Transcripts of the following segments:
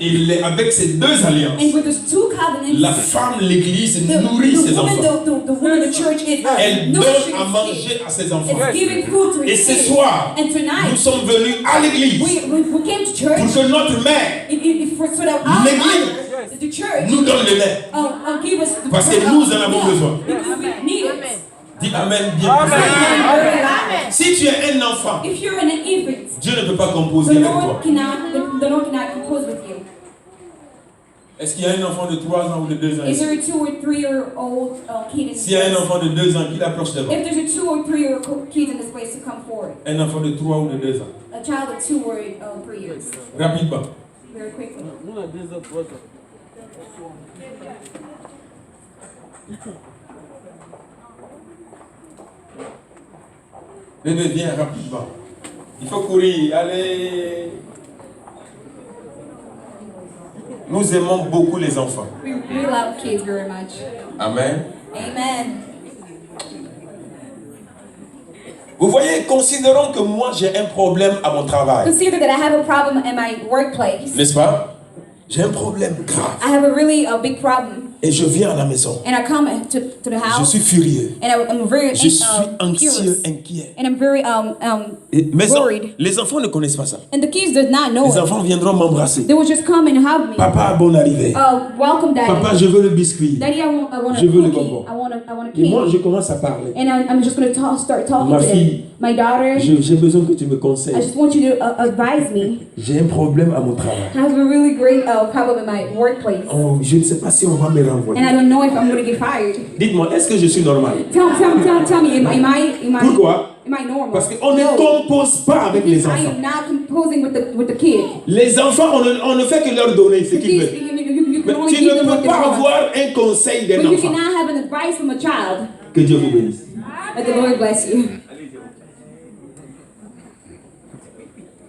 Et avec ces deux alliances, And with those two covenants, la femme, l'église, nourrit ses enfants. The woman, the church is Elle donne nourishing à its manger à ses enfants. It's giving food to Et its ce kids. soir, And tonight, nous sommes venus à l'église we came to church pour que notre mère so that our l'église mother, the church, nous donne le lait. give us the Parce que nous en avons besoin. because we need it. Dis Amen bien. Amen. Si tu es un enfant, If you're an infant, Dieu ne peut pas composer the avec Lord toi. cannot compose with you. Est-ce qu'il y a un enfant de 3 ans ou de 2 ans Is ici? there a 2 or 3-year-old kid in this S'il y a un place? enfant de 2 ans, qui l'approche devant? If there's a 2 or 3-year-old kid in this place to come forward, Un enfant de 3 ou de 2 ans. a child of 2 or 3 years, Rapidement. very quickly. Bébé, viens rapidement. Il faut courir. Allez. Nous aimons beaucoup les enfants. We love kids very much. Amen. Amen. Vous voyez, considérons que moi j'ai un problème à mon travail. Consider that I have a problem in my workplace. N'est-ce pas? J'ai un problème grave. I have a really big problem. Et je viens à la maison. And I come to the Je house. suis furieux. And I'm very Je suis anxieux, furious. inquiet. And I'm very worried. Les enfants ne connaissent pas ça. And the kids does not know Les it. enfants viendront m'embrasser. They will just come and hug me. Papa, bonne arrivée. Welcome, Daddy. Papa, je veux le biscuit. Daddy, I want a Je veux le cookie. bonbon. I want a Et moi, cake. je commence à parler. And I'm just going to start talking Ma to fille, them. My daughter, J'ai besoin que tu me I conseilles. just want you to advise me. J'ai un problème à mon travail. I have a really great problem in my workplace. Oh, je ne sais pas si on va me renvoyer. And I don't know if I'm going to get fired. Dites-moi, est-ce que je suis normal? Tell me, am Pourquoi? I normal? Parce qu'on ne No. compose pas avec les I enfants. am not composing with the kid. Les enfants, on ne fait que leur donner ce The qu'ils kids, veulent. you Mais can only tu give ne them what peux they pas want. avoir un conseil d'un But you enfant. cannot have an advice from a child. Que Dieu vous bénisse. Let the Lord bless you.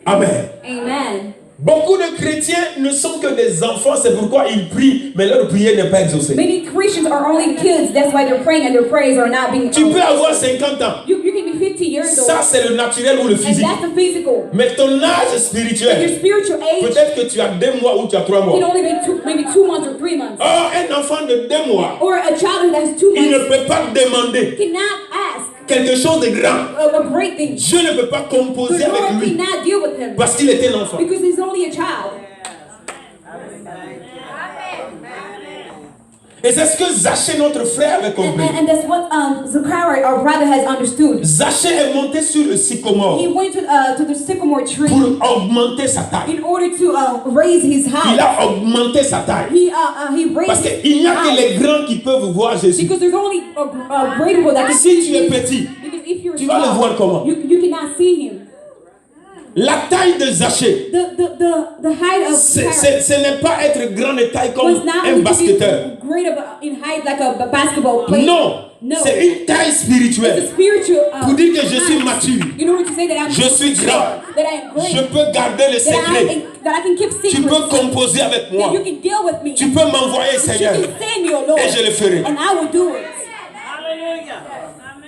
Amen. Amen. Beaucoup de chrétiens ne sont que des enfants, c'est pourquoi ils prient, mais leur prière n'est pas exaucée. Many Christians are only kids. That's why they're praying and their prayers are not being. Tu peux avoir 50 ans. You can be 50 years old. Ça, c'est le naturel ou le And physique. that's the physical. Mais ton âge But your spirituel, spiritual age peut-être que tu as 2 mois ou tu as 3 can mois. only be maybe 2 months or 3 months. Or, un enfant de 2 mois, Or a child who has 2 il ne months peut pas demander cannot ask quelque chose de grand. a great thing. Dieu ne peut pas The composer Lord avec lui cannot deal with him parce qu'il est un enfant. because he's only a child. Et c'est ce que Zachée, notre frère, avait compris. And that's what Zachariah, our brother, has understood. Zachée est monté sur le sycomore He went to the sycamore tree pour augmenter sa taille. in order to raise his Il height. a augmenté sa taille. He Parce raised qu'il n'y a que his les height grands qui peuvent voir Jésus. because there's only great people that can Si tu see es him. petit, Because if you're tu vas le small, voir comment? you cannot see him. La taille de Zachée, The height of Zachariah ce n'est pas être grand de taille comme was not un only to basketteur. be great in height like a basketball player. Non, No. c'est une taille It's a spirituelle. spiritual. Pour dire que je suis height. mature, In order to say that I'm je suis grand, that I am great, je peux garder le secret. that I can keep secrets. Tu peux composer avec moi. That you can deal with me. Tu peux m'envoyer, You Seigneur, can send me, O Lord, et je le ferai. and I will do it.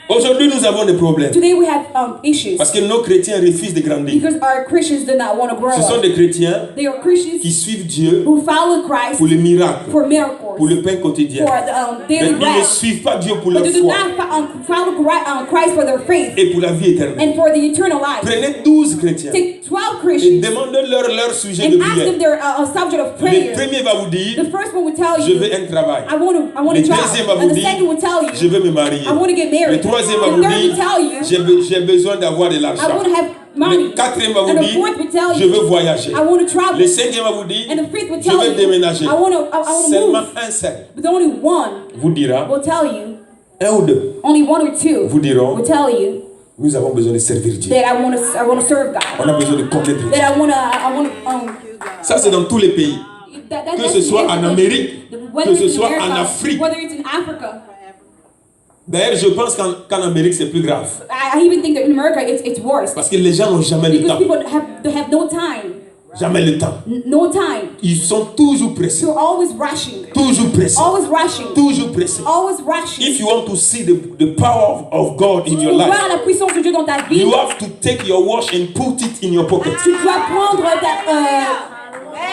Aujourd'hui, nous avons des problèmes. Today we have issues Parce que nos chrétiens refusent de grandir. because our Christians do not want to grow Ce sont up. des chrétiens They are Christians qui suivent Dieu who follow Christ pour les miracles, for miracles, pour le pain quotidien. for the Mais daily ils ne bread. suivent pas Dieu pour But leur they do foi not follow Christ for their faith et pour la vie éternelle. and for the eternal life. Prenez 12 chrétiens Take 12 et Christians demandez-leur leur sujet de and ask prière. them their subject of Le prayer. premier va vous dire, The first one will tell je you, veux un travail. I want Le a job. deuxième va vous And the dire, second will tell je you, veux me marier. I want to get Le married. troisième va The vous third will tell dire, you, j'ai besoin d'avoir de I l'argent. want to have money. Le quatrième va vous And the dire, fourth will tell je you, veux voyager. I want to travel. Le cinquième va vous dire, And the fifth will je tell veux you, déménager. I want to Seulement move. un seul But only one vous dira, will tell you, un ou deux only one or two vous diront, will tell you nous avons besoin de servir Dieu. that I want to serve God. On a besoin de connaître Dieu. That I want to Ça, c'est dans tous les pays. Que ce soit en Amérique, que ce soit en Afrique. whether it's in Africa. D'ailleurs, je pense qu'en Amérique, c'est plus grave. I even think that in America it's worse. Parce que les gens n'ont jamais le Because temps. people have no time. Jamais le temps. No time. Ils sont toujours pressés. You're always rushing. Toujours pressés. Always rushing. Toujours pressés. Always rushing. If you want to see the power of God in your Tu life, vois la puissance de Dieu dans ta vie. you have to take your watch and put it in your pocket. Tu dois prendre ta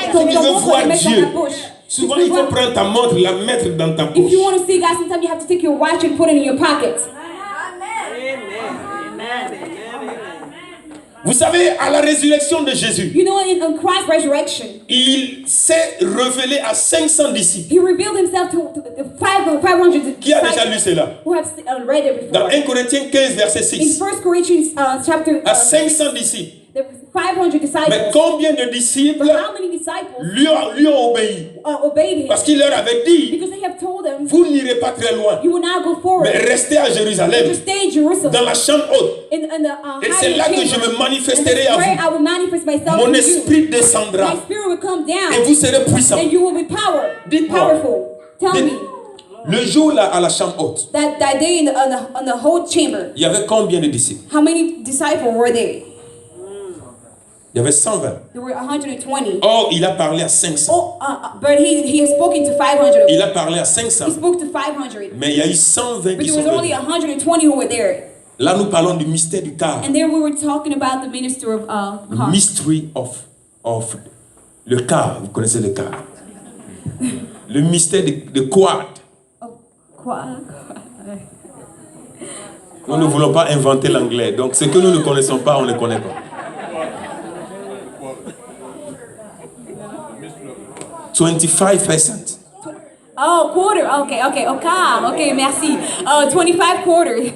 Si tu veux voir Dieu, souvent il faut prendre ta montre, la mettre dans ta If poche. you want to see God, sometimes you have to take your watch and put it in your pocket. Vous savez, à la résurrection de Jésus, You know, in Christ's resurrection, il s'est révélé à 500 disciples. He revealed Himself to 500 Qui a déjà lu disciples cela? who have read it Dans before. 1 Corinthiens 15, verset In 6. 1 Corinthians chapter, À 500 disciples. there were 500 Mais disciples. combien de But disciples how many disciples lui ont obéi? obeyed Him? Parce qu'il leur avait dit, Because they have told them, vous n'irez pas très loin, you will not go forward. mais restez à Jérusalem, Just stay in Jerusalem. dans la chambre haute. In the Et c'est higher là que chamber. je me And manifesterai that's à where vous. I will manifest myself Mon to you. esprit descendra My spirit will come et down, vous serez puissants. and you will be powerful. Tell Dites- me Le jour là à la chambre haute, that day on the whole chamber, il y avait combien de disciples? how many disciples were there? Il y avait 120. There were 120. Or, il a parlé à 500. But he has spoken to 500. Il a parlé à 500. He spoke to 500. Mais il y a eu 120 But qui there sont was only venus. 120 who were there. Là, nous parlons du mystère du quart. And there we were talking about the minister of car. Mystery of le quart. Vous connaissez le quart. Le mystère de quad. Quoi? Nous ne voulons pas inventer l'anglais. Donc, ce que nous ne connaissons pas, on ne le connaît pas. 25%. Oh, quarter. Okay, merci. 25 quarters.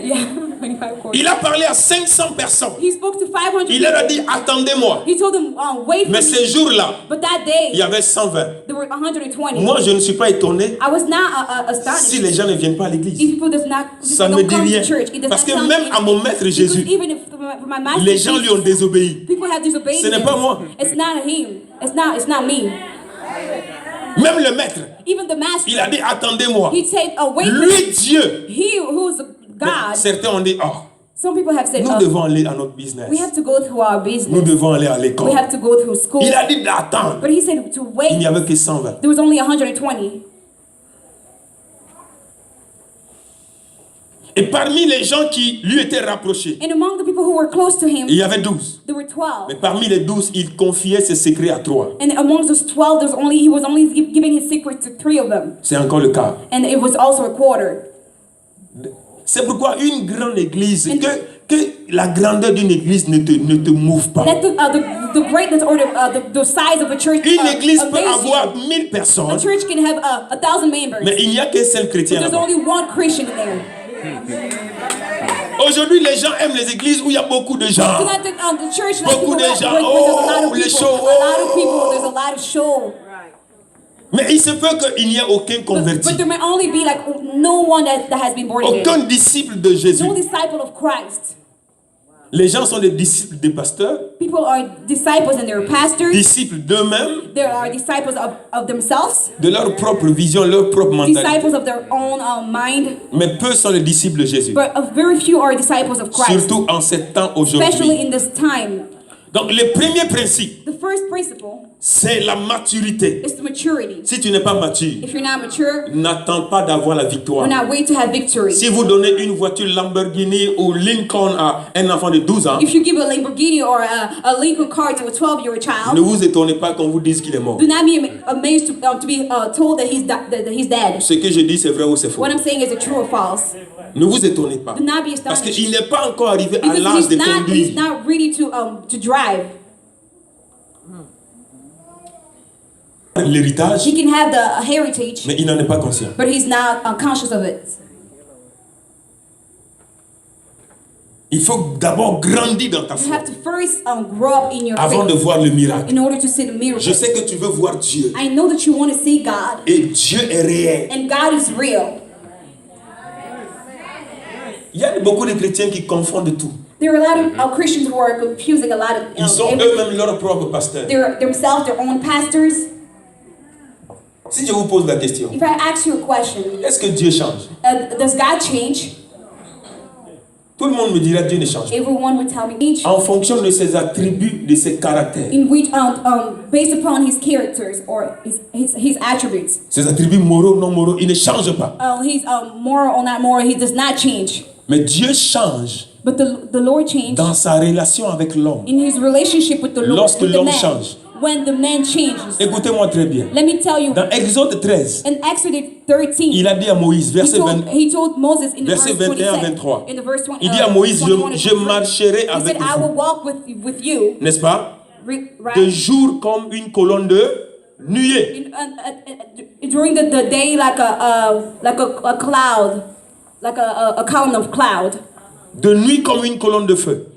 Yeah, 25 quarters. Il a parlé à 500 personnes. He spoke to 500 Il leur a people. dit, attendez-moi. He told them, wait for Mais me. ces jours-là, But that day, il y avait 120. there were 120. Moi, je ne suis pas étonné I was not astonished si les gens ne viennent pas à l'église. if people Ça ne me don't dit come rien. to church. It does Parce not que tell même me à mon maître because Jésus, even if for my master les gens lui ont Jesus, désobéi. people have disobeyed Ce n'est him. pas moi. It's not him. It's not me. Même le maître, Even the master. il a dit, attendez-moi. He said, wait for me. Lui, Dieu. He who's God. Certains ont dit, oh, Some people have said, nous devons aller à notre business. we have to go through our Nous business. devons aller à We l'école. have to go through school. Il a dit d'attendre. But he said to Il n'y wait. avait que 120. There was only 120. Et parmi les gens qui lui étaient rapprochés, And among the people who were close to him, il y avait 12. there were 12. Mais parmi les 12, il confiait ses secrets à 3. And amongst those 12, he was only giving his secrets to 3 of them. C'est encore le cas. And it was also a quarter. C'est pourquoi une grande église, que la grandeur d'une église ne te mouve pas. Let the greatness or the size of a church Une église peut amaze you. avoir 1000 A personnes, church can have 1,000 members. mais il n'y a qu'un seul But chrétien there's là-bas. only one Christian in there. Aujourd'hui, les gens aiment les églises où il y a beaucoup de gens. So that the church, like Beaucoup people, de like, gens. where there's a lot Oh, of les people, shows. a lot of people, there's a lot of show. Mais il se peut qu'il n'y ait aucun converti. But there may only be like no one that has been born again. Aucun disciple de Jésus. No disciple of Christ. Les gens sont des disciples des pasteurs, People are disciples and they're pastors. disciples d'eux-mêmes, There are disciples of themselves, de leur propre vision, leur propre mentalité. disciples of their own mind. Mais peu sont les disciples de Jésus. But very few are disciples of Christ, Surtout en ces temps especially aujourd'hui. in this time. Donc le premier principe, The first principle c'est la maturité. is the maturity. Si tu n'es pas mature, If you're not mature, n'attends pas d'avoir la victoire. we're not wait to have victory. Si vous donnez une voiture Lamborghini ou Lincoln à un enfant de 12 ans, If you give a Lamborghini or a Lincoln car to a 12-year-old ne child, vous étonnez pas qu'on vous dise qu'il est mort. do not be amazed to be told that he's dead. Ce que je dis, c'est vrai ou c'est faux. What I'm saying is it true or false? Ne vous étonnez pas. Do not be Parce astonished. qu'il n'est pas encore arrivé à Because l'âge de he's conduire. not ready to drive. L'héritage, He can have the heritage, mais il n'en est pas conscient. but he's not conscious of it. Il faut d'abord grandir dans ta You foi have to first grow up in your avant de faith voir le miracle. in order to see the miracle. Je sais que tu veux voir Dieu I know that you want to see God, et Dieu est réel. and God is real. Il y a beaucoup de chrétiens qui confondent tout. There are a lot of Christians who are confusing a lot of Ils sont everything. eux-mêmes leurs propres pasteurs. They're themselves their own pastors. Si je vous pose la question, If I ask you a question, est-ce que Dieu change? does God change? Tout le monde me dira Dieu ne change pas. Everyone would tell me change. En fonction de ses attributs, de ses caractères. In which, based upon his characters or his attributes. Ses attributs moraux, non moraux, il ne change pas. He's moral or not moral, he does not change. Mais Dieu change But the Lord changed dans sa relation avec l'homme. in his relationship with the Lord, Lorsque with the l'homme man. change. when the man changes. Écoutez-moi très bien. Let me tell you, Dans Exode 13, in Exodus 13, il a dit à Moïse, he told Moses in the verset verse 21 à 26, 23. in the verse 20, Il dit à Moïse, 21 and je 23, marcherai he avec said, I will vous. walk with you, N'est-ce pas? right? De jour comme une colonne de nuée. During the day, like a cloud, like a column of cloud. De nuit comme une colonne de feu.